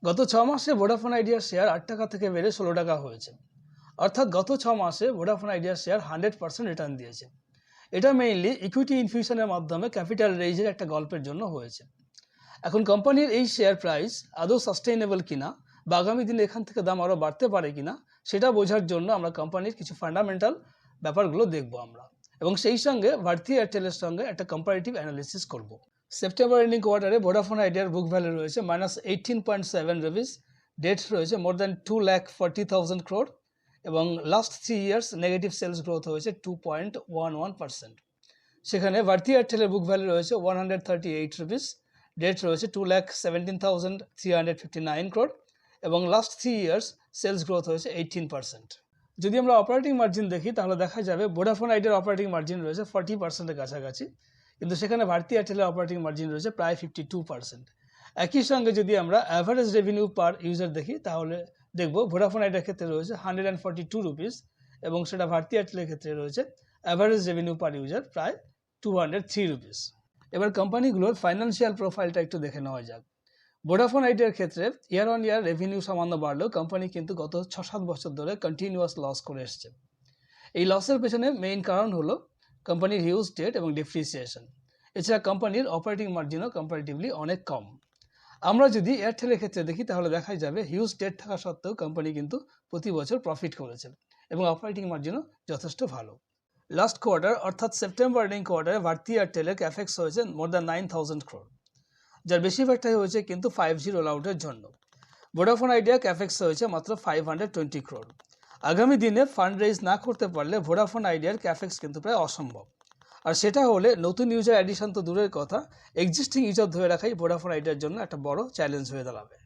গত 6 মাসে ভোডাফোন আইডিয়ার শেয়ার 8 টাকা থেকে বেড়ে 16 টাকা হয়েছে। অর্থাৎ গত 6 মাসে ভোডাফোন আইডিয়ার শেয়ার 100% রিটার্ন দিয়েছে। এটা মেইনলি ইকুইটি ইনফিউশনের মাধ্যমে ক্যাপিটাল রেইজের একটা গল্পের জন্য হয়েছে। এখন কোম্পানির এই শেয়ার প্রাইস আদৌ সাস্টেইনেবল কিনা বা আগামী দিনে এখান থেকে দাম আরও বাড়তে পারে কিনা সেটা বোঝার জন্য আমরা কোম্পানির কিছু ফান্ডামেন্টাল ব্যাপারগুলো দেখব আমরা, এবং সেই সঙ্গে ভারতী এয়ারটেলের সঙ্গে একটা কম্পারেটিভ অ্যানালিসিস করব। সেপ্টেম্বর এন্ডিং কোয়ার্টারে ভোডাফোন আইডিয়ার বুক ভ্যালু রয়েছে -18.7 রুপিস, ডেট রয়েছে মোর দ্যান 2,40,000 crore, এবং last 3 years negative sales growth হয়েছে 2.11%। সেখানে ভারতী এয়ারটেলের বুক ভ্যালু রয়েছে 138 রুপিস, ডেট রয়েছে 2,17,359 crore, এবং লাস্ট 3 ইয়ার্স সেলস গ্রোথ হয়েছে 18%। যদি আমরা অপারেটিং মার্জিন দেখি তাহলে দেখা যাবে ভোডাফোন আইডিয়ার অপারেটিং মার্জিন রয়েছে 40%-এর কাছাকাছি, কিন্তু সেখানে ভারতী এয়ারটেলের অপারেটিং মার্জিন রয়েছে প্রায় 52%। একই সঙ্গে যদি আমরা অ্যাভারেজ রেভিনিউ পার ইউজার দেখি তাহলে দেখব ভোডাফোন আইডিয়ার ক্ষেত্রে রয়েছে 142 রুপিস, এবং সেটা ভারতী এয়ারটেলের ক্ষেত্রে রয়েছে অ্যাভারেজ রেভিনিউ পার ইউজার প্রায় 203 রুপিস। এবার কোম্পানিগুলোর ফাইন্যান্সিয়াল প্রোফাইলটা একটু দেখে নেওয়া যাক। ভোডাফোন আইডিয়ার ক্ষেত্রে ইয়ার অন ইয়ার রেভিনিউ সামান্য বাড়লেও কোম্পানি কিন্তু গত 6-7 বছর ধরে কন্টিনিউয়াস লস করে এসছে। এই লসের পেছনে মেইন কারণ হলো কোম্পানির হিউজ ডেট এবং ডিপ্রিসিয়েশন। এছাড়া কোম্পানির অপারেটিং মার্জিনও কম্পারেটিভলি অনেক কম। আমরা যদি এয়ারটেলের ক্ষেত্রে দেখি তাহলে দেখা যাবে হিউজ ডেট থাকা সত্ত্বেও কোম্পানি কিন্তু প্রতি বছর প্রফিট করেছে এবং অপারেটিং মার্জিনও যথেষ্ট ভালো। লাস্ট কোয়ার্টার অর্থাৎ সেপ্টেম্বর এন্ডিং কোয়ার্টারে ভারতী এয়ারটেলের ক্যাফেক্স হয়েছে মোর দ্যান 9,000 crore, যার বেশিরভাগটাই হয়েছে কিন্তু 5G রোল আউটের জন্য। ভোডাফোন আইডিয়া ক্যাফেক্স হয়েছে মাত্র 520 crore। আগামী দিনে ফান্ড রেইজ না করতে পারলে ভোডাফোন আইডিয়ার ক্যাফেক্স কিন্তু প্রায় অসম্ভব, আর সেটা হলে নতুন ইউজার অ্যাডিশন তো দূরের কথা, এক্সিস্টিং ইউজার ধরে রাখাই ভোডাফোন আইডিয়ার জন্য একটা বড় চ্যালেঞ্জ হয়ে দাঁড়াবে।